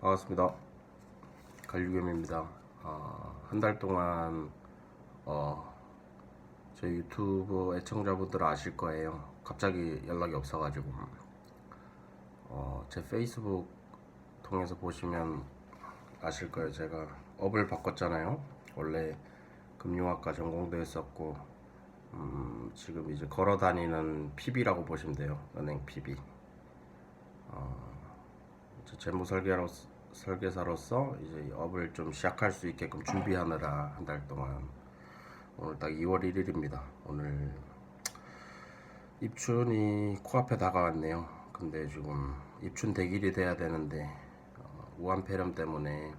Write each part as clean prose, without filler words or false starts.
반갑습니다. 갈유겸입니다. 한 달 동안 제 유튜브 애청자분들 아실 거예요. 갑자기 연락이 없어가지고 제 페이스북 통해서 보시면 아실 거예요. 제가 업을 바꿨잖아요. 원래 금융학과 전공도 했었고 지금 이제 걸어 다니는 PB라고 보시면 돼요. 은행 PB. 재무 설계사로서 이제 업을 좀 시작할 수 있게끔 준비하느라 한 달 동안 오늘 딱 2월 1일입니다. 오늘 입춘이 코앞에 다가왔네요. 근데 지금 입춘 대길이 돼야 되는데 우한폐렴 때문에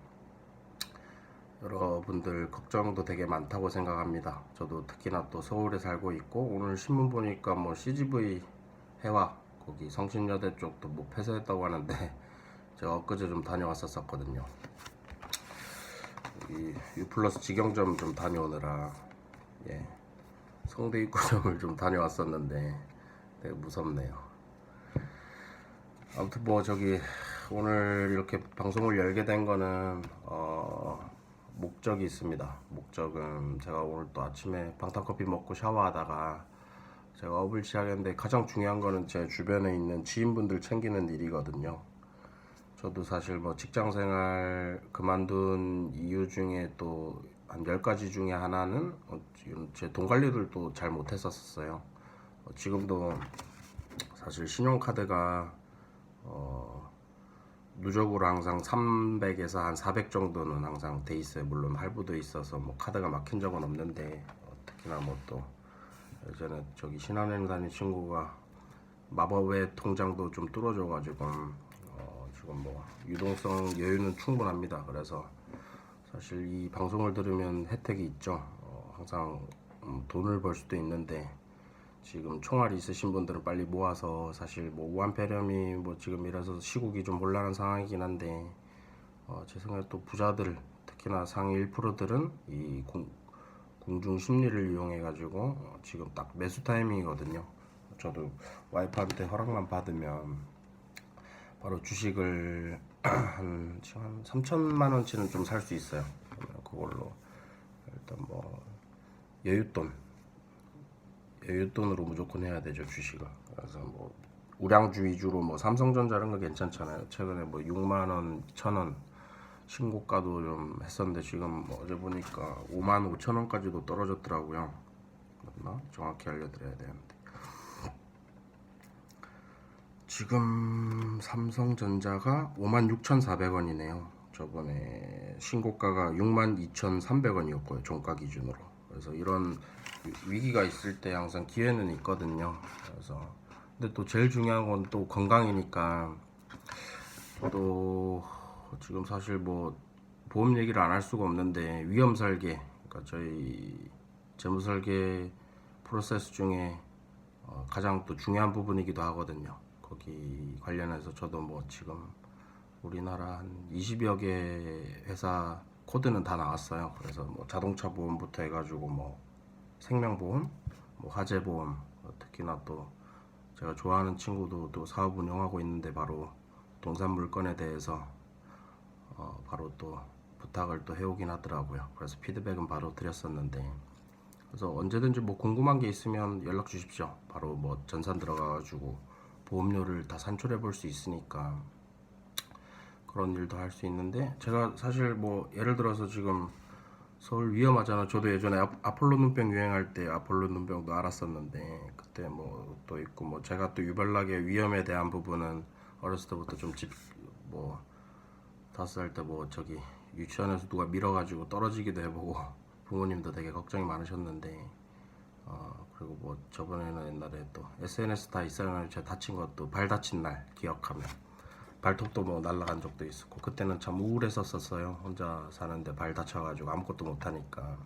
여러분들 걱정도 되게 많다고 생각합니다. 저도 특히나 또 서울에 살고 있고 오늘 신문 보니까 뭐 CGV 해와 거기 성신여대 쪽도 뭐 폐쇄했다고 하는데 제가 엊그제 좀 다녀왔었거든요. 이 유플러스 직영점 좀 다녀오느라 성대 입구점을 좀 다녀왔었는데 되게 무섭네요. 아무튼 뭐 저기 오늘 이렇게 방송을 열게 된 거는 목적이 있습니다. 목적은 제가 오늘 또 아침에 방탄커피 먹고 샤워하다가 제가 업을 시작했는데 가장 중요한 거는 제 주변에 있는 지인분들 챙기는 일이거든요. 저도 사실 뭐 직장생활 그만둔 이유 중에 또 한 10가지 중에 하나는 제 돈 관리를 또 잘 못했었어요. 지금도 사실 신용카드가 누적으로 항상 300에서 한 400 정도는 항상 돼 있어요. 물론 할부도 있어서 뭐 카드가 막힌 적은 없는데 특히나 뭐 또 예전에 저기 신한은행 다닌 친구가 마법의 통장도 좀 뚫어줘가지고 지금 뭐 유동성 여유는 충분합니다. 그래서 사실 이 방송을 들으면 혜택이 있죠. 항상 돈을 벌 수도 있는데 지금 총알이 있으신 분들은 빨리 모아서 사실 뭐 우한폐렴이 뭐 지금이라서 시국이 좀 곤란한 상황이긴 한데 제 생각에 또 부자들 특히나 상위 1%들은 이 공중 심리를 이용해 가지고 지금 딱 매수 타이밍이거든요. 저도 와이프한테 허락만 받으면 바로 주식을 한 3천만 원치는 좀 살 수 있어요. 그걸로 일단 뭐 여윳돈으로 무조건 해야 되죠, 주식을. 그래서 뭐 우량주 위주로 뭐 삼성전자 이런 거 괜찮잖아요. 최근에 뭐 6만 원, 1,000원 신고가도 좀 했었는데 지금 뭐 어제 보니까 5만 5천 원까지도 떨어졌더라고요. 맞나? 정확히 알려드려야 되는데. 지금 삼성전자가 56,400원이네요. 저번에 신고가가 62,300원이었고요. 종가 기준으로. 그래서 이런 위기가 있을 때 항상 기회는 있거든요. 그래서 근데 또 제일 중요한 건 또 건강이니까 또 지금 사실 뭐 보험 얘기를 안 할 수가 없는데 위험 설계, 그러니까 저희 재무 설계 프로세스 중에 가장 또 중요한 부분이기도 하거든요. 거기 관련해서 저도 뭐 지금 우리나라 한 20여 개 회사 코드는 다 나왔어요. 그래서 뭐 자동차 보험부터 해가지고 뭐 생명보험, 뭐 화재보험, 특히나 또 제가 좋아하는 친구도 또 사업 운영하고 있는데 바로 동산 물건에 대해서 바로 또 부탁을 또 해오긴 하더라고요. 그래서 피드백은 바로 드렸었는데 그래서 언제든지 뭐 궁금한 게 있으면 연락 주십시오. 바로 뭐 전산 들어가가지고 보험료를 다 산출해 볼 수 있으니까 그런 일도 할 수 있는데 제가 사실 뭐 예를 들어서 지금 서울 위험하잖아. 저도 예전에 아폴로 눈병 유행할 때 아폴로 눈병도 알았었는데 그때 뭐 또 있고 뭐 제가 또 유별나게 위험에 대한 부분은 어렸을 때부터 좀 뭐 5살 때 뭐 저기 유치원에서 누가 밀어가지고 떨어지기도 해보고 부모님도 되게 걱정이 많으셨는데 그리고 뭐 저번에는 옛날에 또 SNS 다 있어요. 제가 다친 것도 발 다친 날 기억하면 발톱도 뭐 날라간 적도 있었고 그때는 참 우울했었어요. 혼자 사는데 발 다쳐가지고 아무것도 못하니까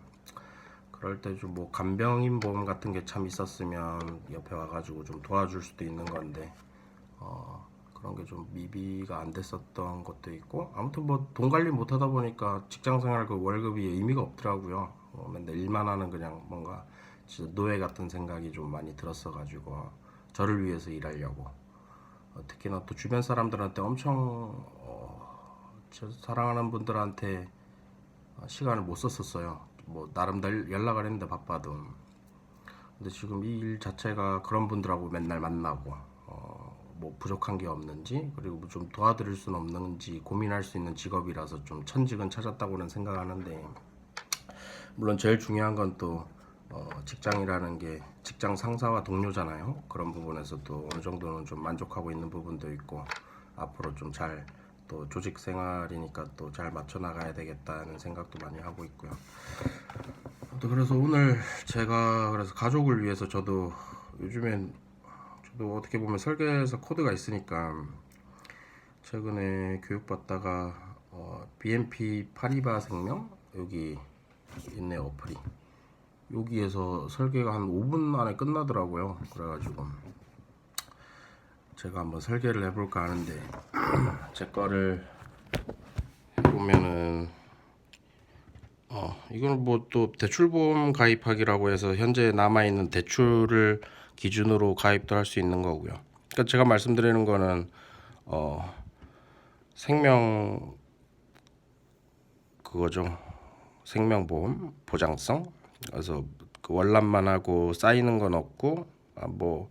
그럴 때 좀 뭐 간병인 보험 같은 게 참 있었으면 옆에 와가지고 좀 도와줄 수도 있는 건데 그런 게 좀 미비가 안 됐었던 것도 있고 아무튼 뭐 돈 관리 못하다 보니까 직장생활 그 월급이 의미가 없더라고요. 맨날 일만 하는 그냥 뭔가 진짜 노예 같은 생각이 좀 많이 들었어가지고 저를 위해서 일하려고 특히나 또 주변 사람들한테 엄청 저 사랑하는 분들한테 시간을 못 썼었어요. 뭐 나름 연락을 했는데 바빠도. 근데 지금 이 일 자체가 그런 분들하고 맨날 만나고 뭐 부족한 게 없는지, 그리고 뭐 좀 도와드릴 수는 없는지 고민할 수 있는 직업이라서 좀 천직은 찾았다고는 생각하는데, 물론 제일 중요한 건 또 직장이라는 게 직장 상사와 동료잖아요. 그런 부분에서도 어느 정도는 좀 만족하고 있는 부분도 있고, 앞으로 좀 잘, 또 조직 생활이니까 또 잘 맞춰 나가야 되겠다는 생각도 많이 하고 있고요. 또 그래서 오늘 제가 그래서 가족을 위해서, 저도 요즘엔 저도 어떻게 보면 설계에서 코드가 있으니까 최근에 교육받다가 BNP 파리바 생명 여기 있네 어플이, 여기에서 설계가 한 5분 안에 끝나더라고요. 그래가지고 제가 한번 설계를 해볼까 하는데, 제 거를 해보면은 이건 뭐 또 대출보험 가입하기라고 해서 현재 남아있는 대출을 기준으로 가입도 할 수 있는 거고요. 그러니까 제가 말씀드리는 거는 생명 그거죠. 생명보험 보장성. 그래서 그 월납만 하고 쌓이는 건 없고, 뭐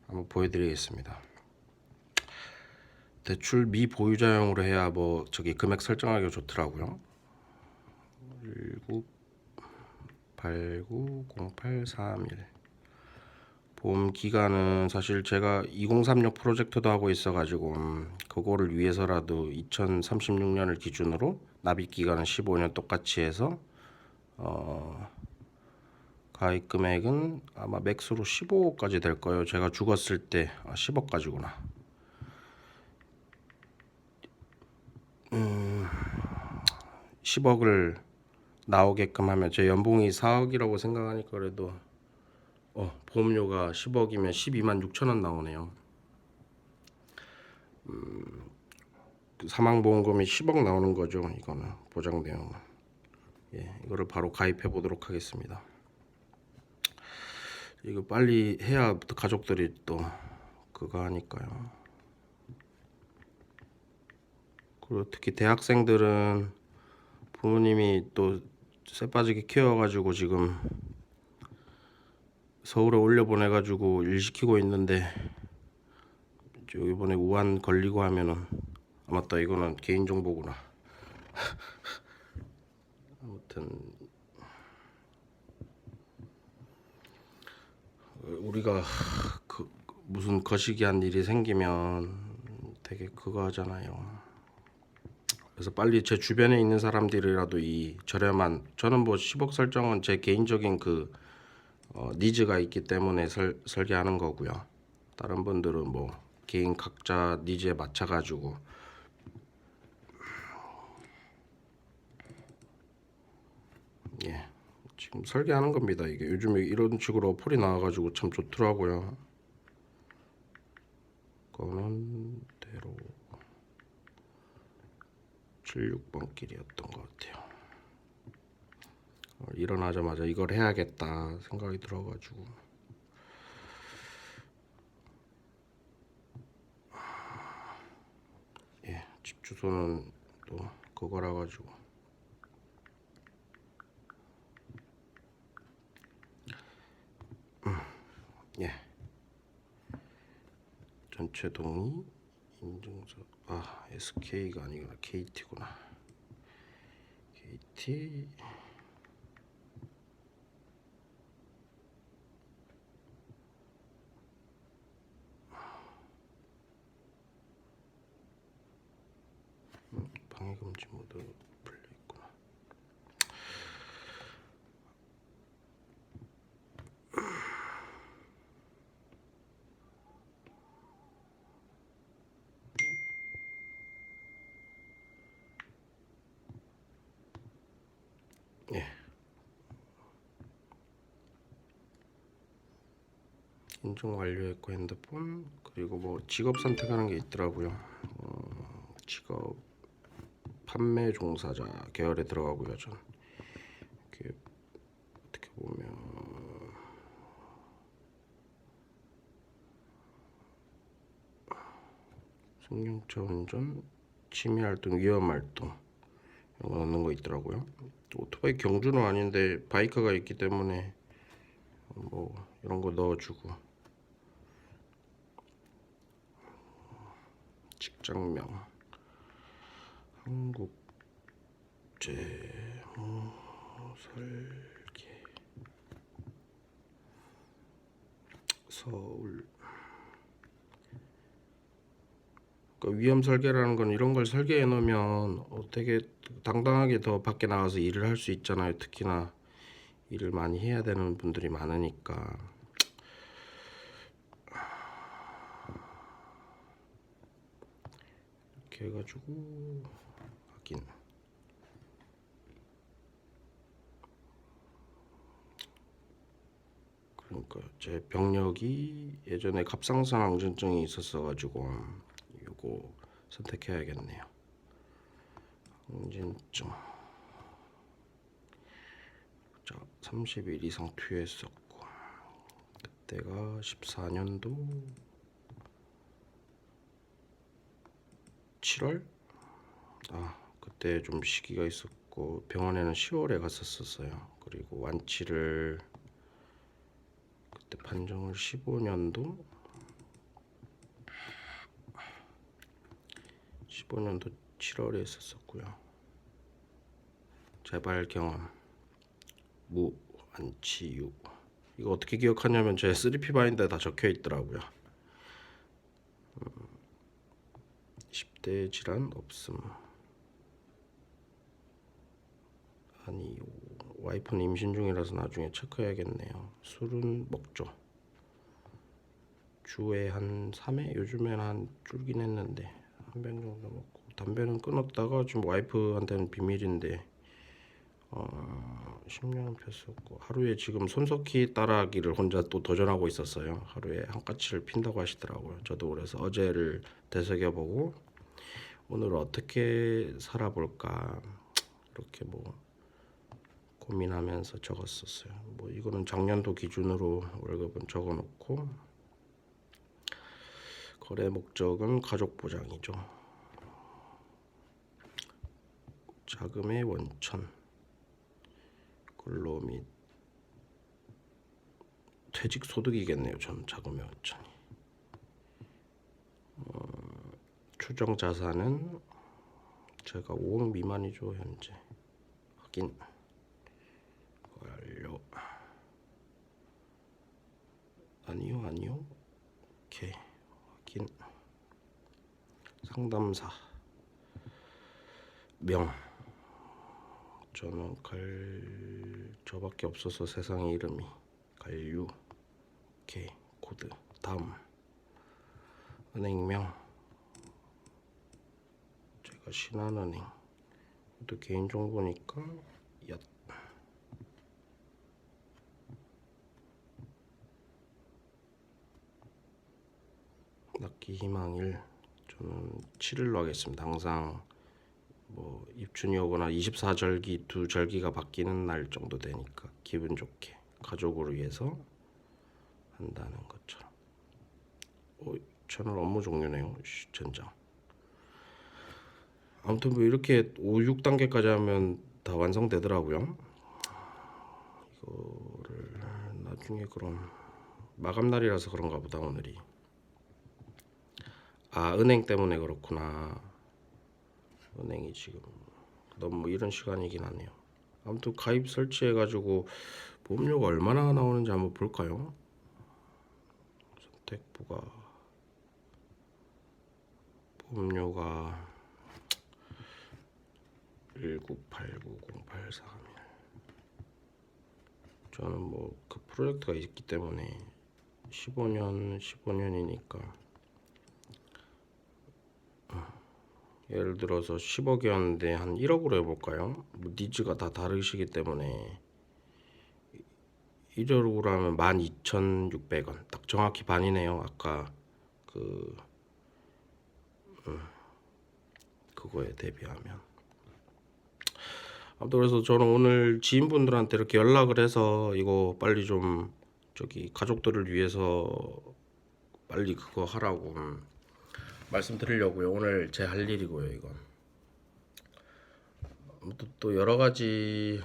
한번 보여드리겠습니다. 대출 미보유자용으로 해야 뭐 저기 금액 설정하기가 좋더라고요. 19890831. 보험 기간은 사실 제가 2036 프로젝트도 하고 있어가지고 그거를 위해서라도 2036년을 기준으로 납입 기간은 15년 똑같이 해서 가입 금액은 아마 맥스로 15억까지 될 거예요. 제가 죽었을 때 10억까지구나. 10억을 나오게끔 하면, 제 연봉이 4억이라고 생각하니까 그래도 보험료가 10억이면 12만 6천 원 나오네요. 사망보험금이 10억 나오는 거죠. 이거는 보장 내용은. 예, 이거를 바로 가입해 보도록 하겠습니다. 이거 빨리 해야 가족들이 또 그거 하니까요. 그리고 특히 대학생들은 부모님이 또 쇠빠지게 키워가지고 지금 서울에 올려보내가지고 일 시키고 있는데, 이번에 우한 걸리고 하면은, 맞다, 이거는 개인정보구나. 아무튼 우리가 그 무슨 거시기한 일이 생기면 되게 그거 하잖아요. 그래서 빨리 제 주변에 있는 사람들이라도 이 저렴한, 저는 뭐 10억 설정은 제 개인적인 그 니즈가 있기 때문에 설계하는 거고요. 다른 분들은 뭐 개인 각자 니즈에 맞춰가지고 예, 지금 설계하는 겁니다. 이게 요즘에 이런 식으로 어플이 나와가지고 참 좋더라고요. 거는 대로 76번 길이었던 것 같아요. 일어나자마자 이걸 해야겠다 생각이 들어가지고. 예, 집 주소는 또 그거라 가지고. 예, 전체 동의 인증서. SK가 아니구나, KT구나. KT. 방해금지 모드 풀려 있구나. 예, 인증 완료했고 핸드폰. 그리고 뭐 직업 선택하는 게 있더라고요. 직업 판매 종사자 계열에 들어가고요. 전 이렇게 어떻게 보면 승용차 운전, 취미활동, 위험활동 이런 거 넣는 거 있더라고요. 오토바이 경주는 아닌데 바이크가 있기 때문에 뭐 이런 거 넣어주고, 직장명, 한국제무설계, 서울. 그러니까 위험 설계라는 건 이런 걸 설계해 놓으면 되게 당당하게 더 밖에 나가서 일을 할 수 있잖아요. 특히나 일을 많이 해야 되는 분들이 많으니까. 이렇게 해가지고 하긴. 그러니까 제 병력이 예전에 갑상선 항진증이 있었어가지고 요거 선택해야겠네요. 항진증. 자, 30일 이상 투여했었고, 그때가 14년도 7월? 그때 좀 시기가 있었고, 병원에는 10월에 갔었어요. 그리고 완치를 그때 판정을 15년도 7월에 했었고요. 재발 경험 무완치유. 이거 어떻게 기억하냐면 제 3P 바인더에 다 적혀 있더라고요. 10대 질환 없음. 아니, 와이프는 임신 중이라서 나중에 체크해야겠네요. 술은 먹죠. 주에 한 3회? 요즘엔 한 줄긴 했는데 한 병 정도 먹고, 담배는 끊었다가 지금 와이프한테는 비밀인데 10년 폈었고, 하루에 지금 손석희 따라하기를 혼자 또 도전하고 있었어요. 하루에 한 까치를 핀다고 하시더라고요. 저도 그래서 어제를 되새겨보고 오늘 어떻게 살아볼까 이렇게 뭐 고민하면서 적었었어요. 뭐 이거는 작년도 기준으로 월급은 적어놓고, 거래 목적은 가족 보장이죠. 자금의 원천, 근로 및 퇴직 소득이겠네요. 전 자금의 원천이. 추정 자산은 제가 5억 미만이죠 현재. 확인 완료. 아니요. 오케이, 확인. 상담사 명, 저는 저밖에 없어서 세상에 이름이 갈유. 오케이, 코드. 다음 은행명, 제가 신한은행. 또 개인정보니까 얏. 납기 희망일, 저는 7일로 하겠습니다. 항상 뭐 입춘이 오거나 24절기 두 절기가 바뀌는 날 정도 되니까 기분 좋게 가족을 위해서 한다는 것처럼. 채널 업무 종료네요. 젠장. 아무튼 뭐 이렇게 5, 6단계까지 하면 다 완성되더라고요. 이거를 나중에, 그럼 마감 날이라서 그런가 보다 오늘이. 은행 때문에 그렇구나. 은행이 지금 너무 이런 시간이긴 하네요. 아무튼 가입 설치해가지고 보험료가 얼마나 나오는지 한번 볼까요? 선택 부가. 보험료가 1989083. 저는 뭐 그 프로젝트가 있기 때문에 15년이니까 예를 들어서 10억이었는데 한 1억으로 해볼까요? 뭐 니즈가 다 다르시기 때문에 1억으로 하면 12,600원, 딱 정확히 반이네요. 아까 그거에 대비하면. 아무튼 그래서 저는 오늘 지인분들한테 이렇게 연락을 해서 이거 빨리 좀 가족들을 위해서 빨리 그거 하라고 말씀드리려고요. 오늘 제 할 일이고요, 이건. 또 여러 가지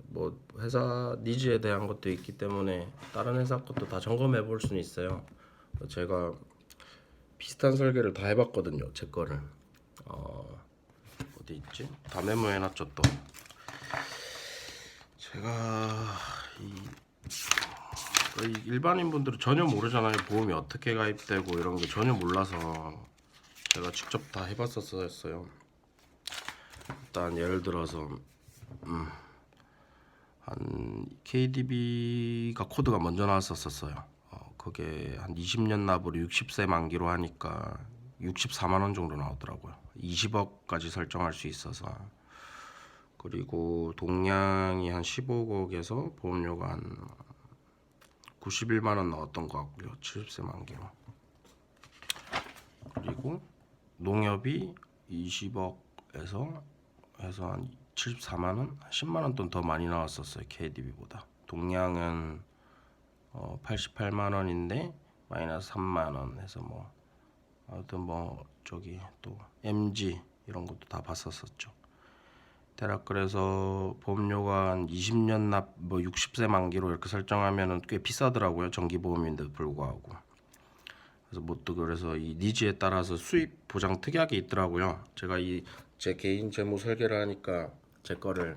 뭐 회사 니즈에 대한 것도 있기 때문에 다른 회사 것도 다 점검해 볼 수는 있어요. 제가 비슷한 설계를 다 해봤거든요, 제 거를. 어디 있지? 다 메모해 놨죠 또. 제가 이 일반인 분들은 전혀 모르잖아요. 보험이 어떻게 가입되고 이런 게 전혀 몰라서 제가 직접 다 해봤었어요. 일단 예를 들어서 한 KDB가 코드가 먼저 나왔었어요. 그게 한 20년 납으로 60세 만기로 하니까 64만 원 정도 나오더라고요. 20억까지 설정할 수 있어서. 그리고 동량이 한 15억에서 보험료가 한 91만 원 나왔던 것 같고요. 70세 만기로. 그리고 농협이 20억에서 해서 한 74만 원, 10만 원 돈 더 많이 나왔었어요. KDB보다. 동량은 88만 원인데 마이너스 3만 원 해서 뭐 아무튼 뭐 저기 또 MG 이런 것도 다 봤었었죠. 대략 그래서 보험료가 한 20년 납 뭐 60세 만기로 이렇게 설정하면은 꽤 비싸더라고요. 정기보험인데도 불구하고. 그래서 뭣도 그래서 이 니즈에 따라서 수입 보장 특약이 있더라고요. 제가 이 제 개인 재무 설계를 하니까 제 거를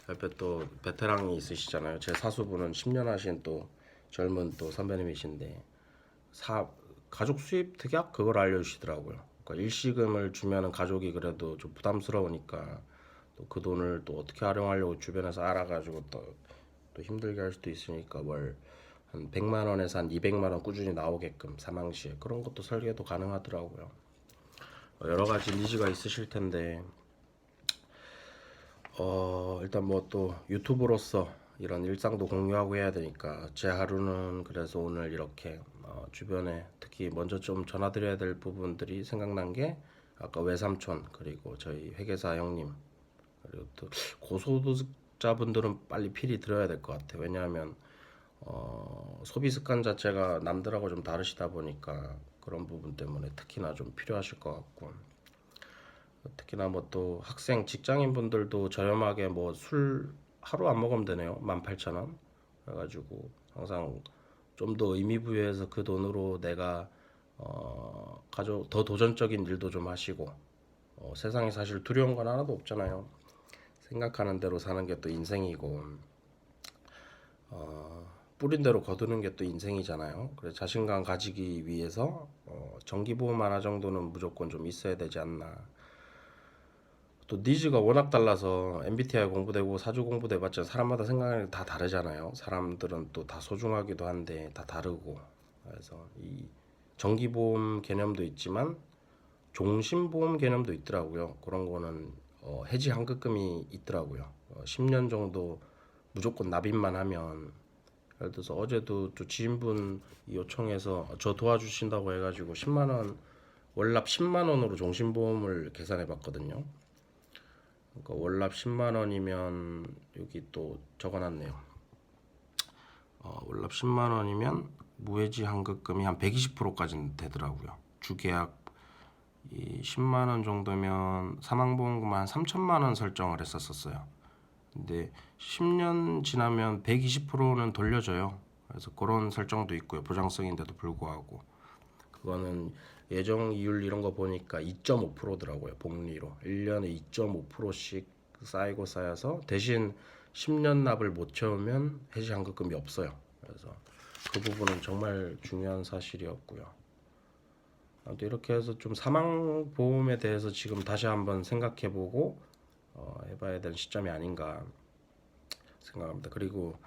옆에 또 베테랑이 있으시잖아요. 제 사수분은 10년 하신 또 젊은 또 선배님이신데 가족 수입 특약 그걸 알려주시더라고요. 그러니까 일시금을 주면은 가족이 그래도 좀 부담스러우니까 또 그 돈을 또 어떻게 활용하려고 주변에서 알아가지고 또 힘들게 할 수도 있으니까 월 한 100만 원에서 한 200만 원 꾸준히 나오게끔 사망시에 그런 것도 설계도 가능하더라고요. 여러 가지 니즈가 있으실 텐데 일단 뭐 또 유튜브로서 이런 일상도 공유하고 해야 되니까 제 하루는 그래서 오늘 이렇게 주변에 특히 먼저 좀 전화드려야 될 부분들이 생각난 게 아까 외삼촌 그리고 저희 회계사 형님 그리고 또 고소득자분들은 빨리 필히 들어야 될 것 같아요. 왜냐하면 소비 습관 자체가 남들하고 좀 다르시다 보니까 그런 부분 때문에 특히나 좀 필요하실 것 같고 특히나 뭐 또 학생 직장인 분들도 저렴하게 뭐 술 하루 안 먹으면 되네요. 18,000원 그래가지고 항상 좀 더 의미 부여해서 그 돈으로 내가 가족 더 도전적인 일도 좀 하시고 세상에 사실 두려운 건 하나도 없잖아요. 생각하는 대로 사는 게 또 인생이고 뿌린 대로 거두는 게 또 인생이잖아요. 그래서 자신감 가지기 위해서 정기보험 하나 정도는 무조건 좀 있어야 되지 않나. 또 니즈가 워낙 달라서 MBTI 공부되고 사주 공부돼봤자 사람마다 생각하는 게 다 다르잖아요. 사람들은 또 다 소중하기도 한데 다 다르고 그래서 이 정기보험 개념도 있지만 종신보험 개념도 있더라고요. 그런 거는 해지 환급금이 있더라고요. 10년 정도 무조건 납입만 하면 예를 들어서 어제도 또 지인분 요청해서 저 도와주신다고 해가지고 10만 원 월납 10만 원으로 종신보험을 계산해 봤거든요. 그러니까 월납 10만 원이면 여기 또 적어놨네요. 월납 10만 원이면 무해지 환급금이 한 120%까지는 되더라고요. 주계약 이 10만 원 정도면 사망보험금 한 3천만 원 설정을 했었어요. 근데 10년 지나면 120%는 돌려줘요. 그래서 그런 설정도 있고요. 보장성인데도 불구하고 그거는 예정 이율 이런 거 보니까 2.5%더라고요. 복리로 1년에 2.5%씩 쌓이고 쌓여서 대신 10년 납을 못 채우면 해지 환급금이 없어요. 그래서 그 부분은 정말 중요한 사실이었고요. 아무튼 이렇게 해서 좀 사망 보험에 대해서 지금 다시 한번 생각해보고 해봐야 될 시점이 아닌가 생각합니다. 그리고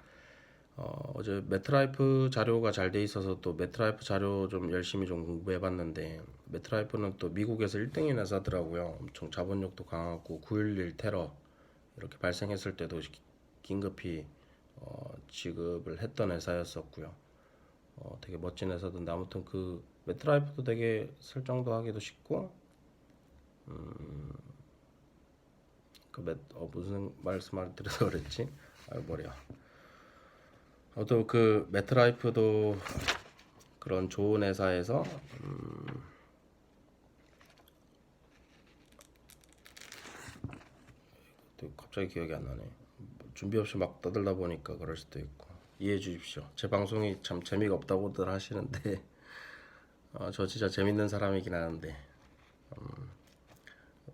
어제 매트라이프 자료가 잘 돼 있어서 또 매트라이프 자료 좀 열심히 좀 공부해봤는데 매트라이프는 또 미국에서 1등인 회사더라고요. 엄청 자본력도 강하고 9.11 테러 이렇게 발생했을 때도 긴급히 지급을 했던 회사였었고요. 되게 멋진 회사던데 아무튼 그 매트라이프도 되게 설정도 하기도 쉽고 무슨 말씀을 드려서 그랬지? 머리야. 또 그 매트라이프도 그런 좋은 회사에서 또 갑자기 기억이 안 나네. 뭐 준비 없이 막 떠들다 보니까 그럴 수도 있고 이해해 주십시오. 제 방송이 참 재미가 없다고들 하시는데 저 진짜 재밌는 사람이긴 하는데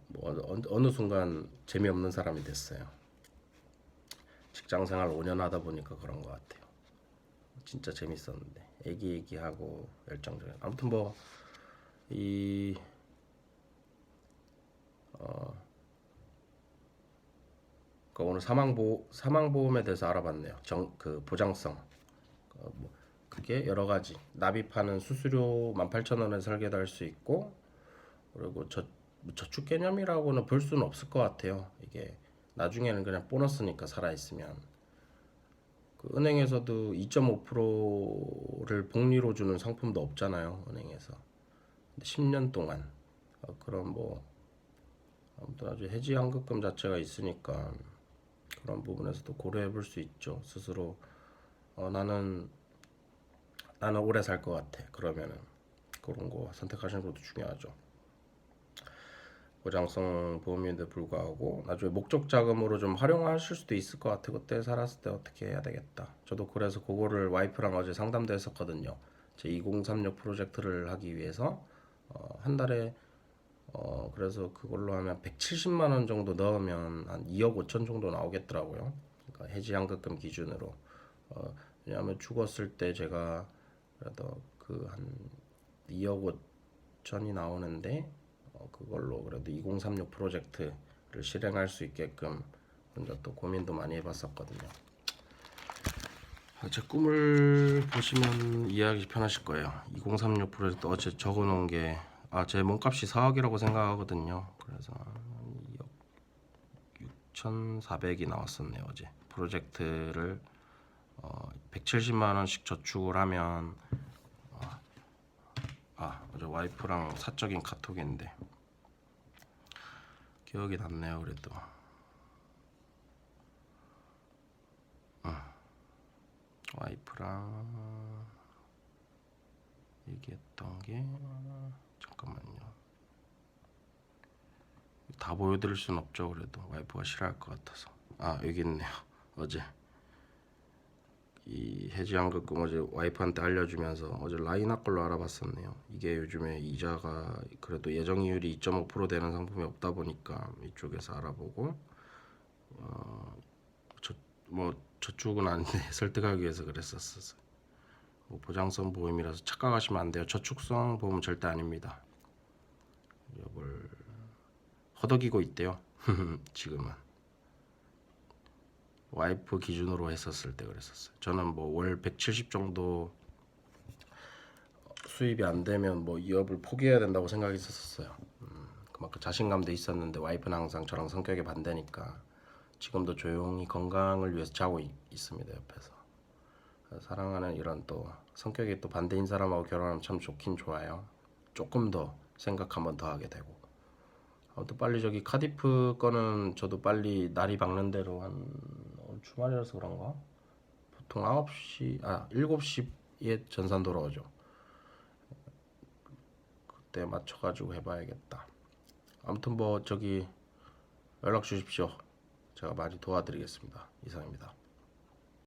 뭐 어느 순간 재미없는 사람이 됐어요. 직장 생활 5년 하다 보니까 그런 것 같아요. 진짜 재밌었는데 애기애기하고 열정적인. 아무튼 뭐이 그러니까 오늘 사망보험에 대해서 알아봤네요. 그 보장성. 뭐 그게 여러 가지 납입하는 수수료 18,000원에 설계할 수 있고 그리고 저축 개념이라고는 볼 수는 없을 것 같아요. 이게 나중에는 그냥 보너스니까 살아있으면 그 은행에서도 2.5%를 복리로 주는 상품도 없잖아요. 은행에서 10년 동안 그런 뭐 아무튼 아주 해지 환급금 자체가 있으니까 그런 부분에서도 고려해 볼 수 있죠. 스스로 나는 오래 살 것 같아. 그러면은 그런 거 선택하시는 것도 중요하죠. 보장성 보험인데 불구하고 나중에 목적 자금으로 좀 활용하실 수도 있을 것 같아. 그때 살았을 때 어떻게 해야 되겠다. 저도 그래서 그거를 와이프랑 어제 상담도 했었거든요. 제 2036 프로젝트를 하기 위해서 한 달에 그래서 그걸로 하면 170만 원 정도 넣으면 한 2억 5천 정도 나오겠더라고요. 그러니까 해지 환급금 기준으로. 왜냐하면 죽었을 때 제가 그래도 그 한 2억 5천이 나오는데 그걸로 그래도 2036 프로젝트를 실행할 수 있게끔 혼자 또 고민도 많이 해봤었거든요. 제 꿈을 보시면 이해하기 편하실 거예요. 2036 프로젝트 어제 적어놓은 게 제 몸값이 4억이라고 생각하거든요. 그래서 2억 6,400이 나왔었네요. 어제 프로젝트를 170만 원씩 저축을 하면 어제 와이프랑 사적인 카톡인데 기억이 났네요. 그래도 와이프랑 얘기했던 게 잠깐만요. 다 보여드릴 순 없죠. 그래도 와이프가 싫어할 것 같아서. 여기 있네요. 어제 이 해지환급금 어제 와이프한테 알려주면서 어제 라인업 걸로 알아봤었네요. 이게 요즘에 이자가 그래도 예정이율이 2.5% 되는 상품이 없다 보니까 이쪽에서 알아보고 저축은 아닌데 설득하기 위해서 그랬었어요. 뭐 보장성 보험이라서 착각하시면 안 돼요. 저축성 보험은 절대 아닙니다. 이걸 허덕이고 있대요. 지금은 와이프 기준으로 했었을 때 그랬었어요. 저는 뭐 월 170 정도 수입이 안 되면 뭐 이 업을 포기해야 된다고 생각했었어요. 그만큼 자신감도 있었는데 와이프는 항상 저랑 성격이 반대니까 지금도 조용히 건강을 위해서 자고 있습니다. 옆에서. 사랑하는 이런 또 성격이 또 반대인 사람하고 결혼하면 참 좋긴 좋아요. 조금 더 생각 한번 더 하게 되고. 아무튼 빨리 저기 카디프 거는 저도 빨리 날이 밝는 대로 한 주말이라서 그런가? 보통 9시 7시에 전산 돌아오죠. 그때 맞춰가지고 해봐야겠다. 아무튼 뭐 저기 연락 주십시오. 제가 많이 도와드리겠습니다. 이상입니다.